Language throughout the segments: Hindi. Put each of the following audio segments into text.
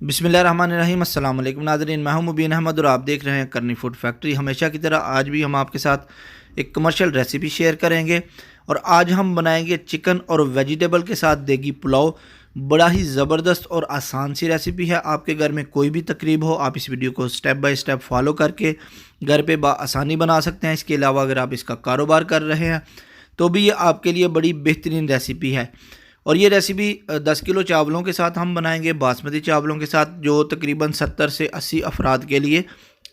बिस्मिल्लाहिर्रहमानिर्रहीम अस्सलाम वालेकुम नाज़रीन, मैं हूं मुबीन अहमद और आप देख रहे हैं करनी फूड फैक्ट्री। हमेशा की तरह आज भी हम आपके साथ एक कमर्शियल रेसिपी शेयर करेंगे और आज हम बनाएंगे चिकन और वेजिटेबल के साथ देगी पुलाव। बड़ा ही ज़बरदस्त और आसान सी रेसिपी है। आपके घर में कोई भी तकरीब हो, आप इस वीडियो को स्टेप बाय स्टेप फॉलो करके घर पे आसानी बना सकते हैं। इसके अलावा अगर आप इसका कारोबार कर रहे हैं तो भी ये आपके लिए बड़ी बेहतरीन रेसिपी है। और ये रेसिपी 10 किलो चावलों के साथ हम बनाएंगे, बासमती चावलों के साथ, जो तकरीबन 70 से 80 अफराद के लिए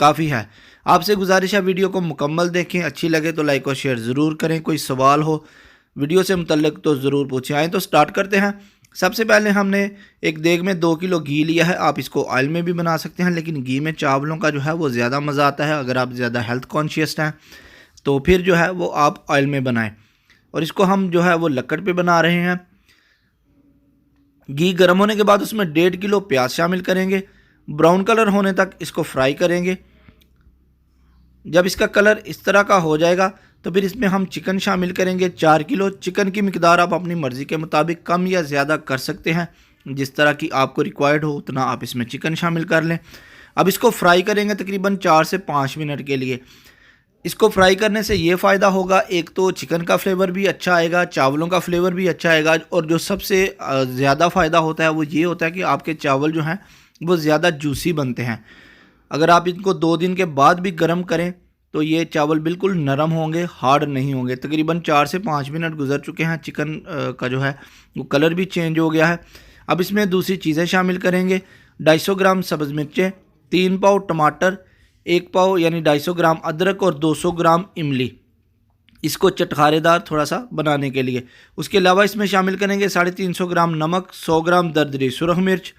काफ़ी है। आपसे गुजारिश है वीडियो को मुकम्मल देखें, अच्छी लगे तो लाइक और शेयर ज़रूर करें। कोई सवाल हो वीडियो से मुतल्लिक तो ज़रूर पूछें। आएँ तो स्टार्ट करते हैं। सबसे पहले हमने एक देग में 2 किलो घी लिया है। आप इसको ऑयल में भी बना सकते हैं, लेकिन घी में चावलों का जो है वो ज़्यादा मज़ा आता है। अगर आप ज़्यादा हेल्थ कॉन्शियस हैं तो फिर जो है वो आप ऑयल में बनाएं। और इसको हम जो है वो लकड़ पे बना रहे हैं। घी गर्म होने के बाद उसमें 1.5 किलो प्याज शामिल करेंगे। ब्राउन कलर होने तक इसको फ्राई करेंगे। जब इसका कलर इस तरह का हो जाएगा तो फिर इसमें हम चिकन शामिल करेंगे। 4 किलो चिकन की मिकदार आप अपनी मर्ज़ी के मुताबिक कम या ज़्यादा कर सकते हैं। जिस तरह की आपको रिक्वायर्ड हो उतना आप इसमें चिकन शामिल कर लें। अब इसको फ्राई करेंगे तकरीबन 4 से 5 मिनट के लिए। इसको फ्राई करने से ये फ़ायदा होगा, एक तो चिकन का फ्लेवर भी अच्छा आएगा, चावलों का फ्लेवर भी अच्छा आएगा, और जो सबसे ज़्यादा फ़ायदा होता है वो ये होता है कि आपके चावल जो हैं वो ज़्यादा जूसी बनते हैं। अगर आप इनको 2 दिन के बाद भी गर्म करें तो ये चावल बिल्कुल नरम होंगे, हार्ड नहीं होंगे। तकरीबन 4 से 5 मिनट गुजर चुके हैं। चिकन का जो है वो कलर भी चेंज हो गया है। अब इसमें दूसरी चीज़ें शामिल करेंगे। 250 ग्राम सब्ज़ मिर्चें, 3 पाव टमाटर, 1 पाव यानी 250 ग्राम अदरक और 200 ग्राम इमली, इसको चटखारेदार थोड़ा सा बनाने के लिए। उसके अलावा इसमें शामिल करेंगे 350 ग्राम नमक, 100 ग्राम दरदरी सुरख मिर्च,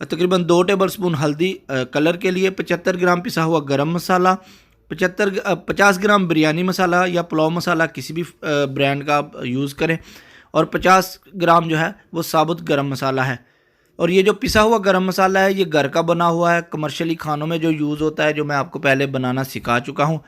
तकरीबन 2 टेबलस्पून हल्दी कलर के लिए, 75 ग्राम पिसा हुआ गरम मसाला, 50 ग्राम बिरयानी मसाला या पुलाव मसाला किसी भी ब्रांड का आप यूज़ करें, और 50 ग्राम जो है वो साबुत गरम मसाला है। और ये जो पिसा हुआ गरम मसाला है ये घर का बना हुआ है, कमर्शियली खानों में जो यूज़ होता है, जो मैं आपको पहले बनाना सिखा चुका हूँ।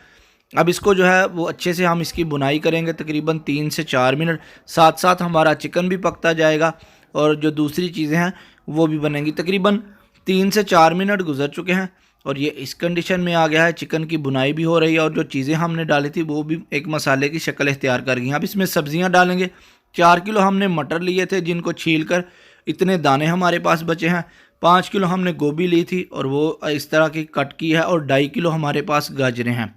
अब इसको जो है वो अच्छे से हम इसकी बुनाई करेंगे तकरीबन 3 से 4 मिनट। साथ साथ हमारा चिकन भी पकता जाएगा और जो दूसरी चीज़ें हैं वो भी बनेंगी। तकरीबन 3 से 4 मिनट गुजर चुके हैं और ये इस कंडीशन में आ गया है। चिकन की बुनाई भी हो रही है और जो चीज़ें हमने डाली थी वो भी एक मसाले की शक्ल इख्तियार कर गई हैं। अब इसमें सब्ज़ियाँ डालेंगे। 4 किलो हमने मटर लिए थे जिनको छील कर इतने दाने हमारे पास बचे हैं। 5 किलो हमने गोभी ली थी और वो इस तरह की कट की है, और 2.5 किलो हमारे पास गाजरें हैं।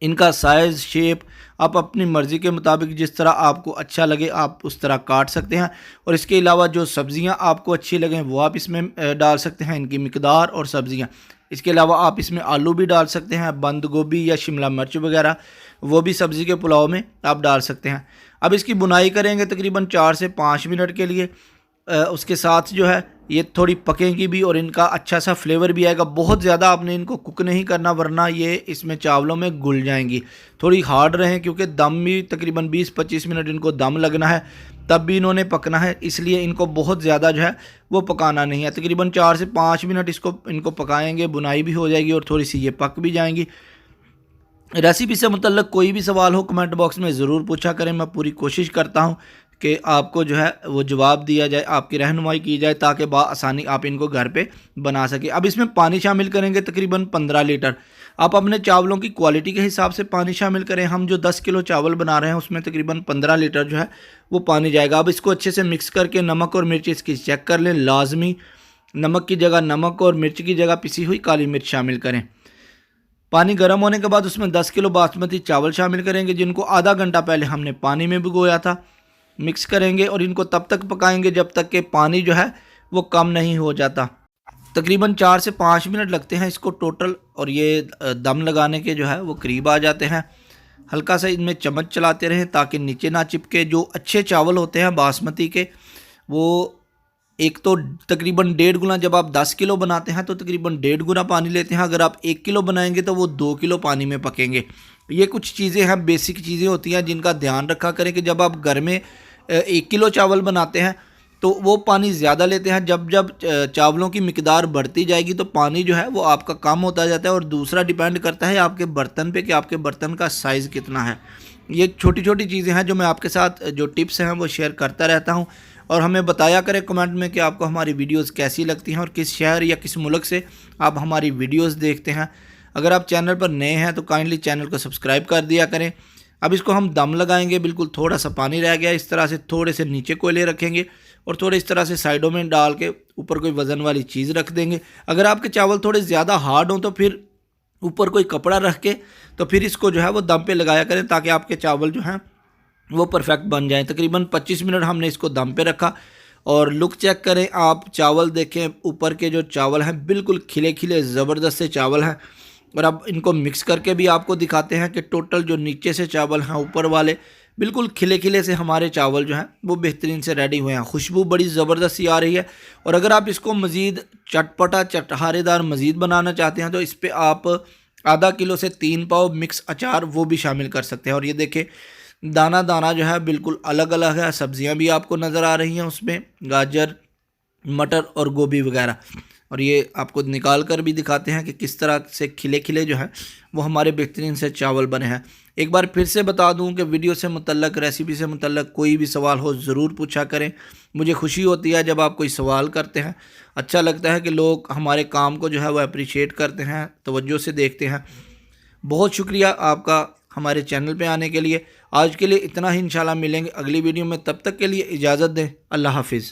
इनका साइज़ शेप आप अपनी मर्ज़ी के मुताबिक जिस तरह आपको अच्छा लगे आप उस तरह काट सकते हैं। और इसके अलावा जो सब्ज़ियां आपको अच्छी लगें वो आप इसमें डाल सकते हैं, इनकी मिकदार और सब्ज़ियां। इसके अलावा आप इसमें आलू भी डाल सकते हैं, बंद गोभी या शिमला मिर्च वगैरह, वो भी सब्ज़ी के पुलाव में आप डाल सकते हैं। अब इसकी बुनाई करेंगे तकरीबन 4 से 5 मिनट के लिए। उसके साथ जो है ये थोड़ी पकेंगी भी और इनका अच्छा सा फ्लेवर भी आएगा। बहुत ज़्यादा आपने इनको कुक नहीं करना वरना ये इसमें चावलों में घुल जाएंगी। थोड़ी हार्ड रहें क्योंकि दम भी तकरीबन 20-25 मिनट इनको दम लगना है, तब भी इन्होंने पकना है, इसलिए इनको बहुत ज़्यादा जो है वो पकाना नहीं है। तकरीबन 4 से 5 मिनट इनको पकाएंगे, बुनाई भी हो जाएगी और थोड़ी सी ये पक भी जाएंगी। रेसिपी से मुतल्लिक कोई भी सवाल हो कमेंट बॉक्स में ज़रूर पूछा करें। मैं पूरी कोशिश करता हूँ कि आपको जो है वो जवाब दिया जाए, आपकी रहनुमाई की जाए ताकि आसानी आप इनको घर पे बना सकें। अब इसमें पानी शामिल करेंगे तकरीबन 15 लीटर। आप अपने चावलों की क्वालिटी के हिसाब से पानी शामिल करें। हम जो 10 किलो चावल बना रहे हैं उसमें तकरीबन 15 लीटर जो है वो पानी जाएगा। अब इसको अच्छे से मिक्स करके नमक और मिर्च इसकी चेक कर लें। लाजमी नमक की जगह नमक और मिर्च की जगह पिसी हुई काली मिर्च शामिल करें। पानी गर्म होने के बाद उसमें 10 किलो बासमती चावल शामिल करेंगे जिनको आधा घंटा पहले हमने पानी में भिगोया था। मिक्स करेंगे और इनको तब तक पकाएंगे जब तक कि पानी जो है वो कम नहीं हो जाता। तकरीबन 4 से 5 मिनट लगते हैं इसको टोटल, और ये दम लगाने के जो है वो करीब आ जाते हैं। हल्का सा इनमें चम्मच चलाते रहें ताकि नीचे ना चिपके। जो अच्छे चावल होते हैं बासमती के वो एक तो तकरीबन 1.5 गुना, जब आप 10 किलो बनाते हैं तो तकरीबन 1.5 गुना पानी लेते हैं। अगर आप 1 किलो बनाएंगे तो वो 2 किलो पानी में पकेंगे। ये कुछ चीज़ें हैं, बेसिक चीज़ें होती हैं जिनका ध्यान रखा करें कि जब आप घर में 1 किलो चावल बनाते हैं तो वो पानी ज़्यादा लेते हैं। जब जब चावलों की मिकदार बढ़ती जाएगी तो पानी जो है वो आपका कम होता जाता है। और दूसरा डिपेंड करता है आपके बर्तन पे कि आपके बर्तन का साइज़ कितना है। ये छोटी छोटी चीज़ें हैं जो मैं आपके साथ जो टिप्स हैं वो शेयर करता रहता हूँ। और हमें बताया करें कमेंट में कि आपको हमारी वीडियोस कैसी लगती हैं और किस शहर या किस मुल्क से आप हमारी वीडियोस देखते हैं। अगर आप चैनल पर नए हैं तो काइंडली चैनल को सब्सक्राइब कर दिया करें। अब इसको हम दम लगाएंगे, बिल्कुल थोड़ा सा पानी रह गया, इस तरह से थोड़े से नीचे कोयले रखेंगे और थोड़े इस तरह से साइडों में डाल के ऊपर कोई वज़न वाली चीज़ रख देंगे। अगर आपके चावल थोड़े ज़्यादा हार्ड हों तो फिर ऊपर कोई कपड़ा रख के तो फिर इसको जो है वो दम पे लगाया करें, ताकि आपके चावल जो हैं वो परफेक्ट बन जाएं। तकरीबन 25 मिनट हमने इसको दम पे रखा और लुक चेक करें आप, चावल देखें, ऊपर के जो चावल हैं बिल्कुल खिले खिले ज़बरदस्त से चावल हैं। और अब इनको मिक्स करके भी आपको दिखाते हैं कि टोटल जो नीचे से चावल हैं ऊपर वाले बिल्कुल खिले खिले से हमारे चावल जो हैं वो बेहतरीन से रेडी हुए हैं। खुशबू बड़ी ज़बरदस्त सी आ रही है। और अगर आप इसको मज़ीद चटपटा चटहारेदार मज़ीद बनाना चाहते हैं तो इस पर आप आधा किलो से 3 पाव मिक्स अचार वो भी शामिल कर सकते हैं। और ये देखें दाना दाना जो है बिल्कुल अलग अलग है, सब्जियां भी आपको नज़र आ रही हैं उसमें, गाजर, मटर और गोभी वगैरह। और ये आपको निकाल कर भी दिखाते हैं कि किस तरह से खिले खिले जो है वो हमारे बेहतरीन से चावल बने हैं। एक बार फिर से बता दूं कि वीडियो से मुतल्लक, रेसिपी से मुतल्लक कोई भी सवाल हो ज़रूर पूछा करें। मुझे खुशी होती है जब आप कोई सवाल करते हैं, अच्छा लगता है कि लोग हमारे काम को जो है वो अप्रिशिएट करते हैं, तवज्जो से देखते हैं। बहुत शुक्रिया आपका हमारे चैनल पे आने के लिए। आज के लिए इतना ही, इंशाल्लाह मिलेंगे अगली वीडियो में, तब तक के लिए इजाज़त दें। अल्लाह हाफिज़।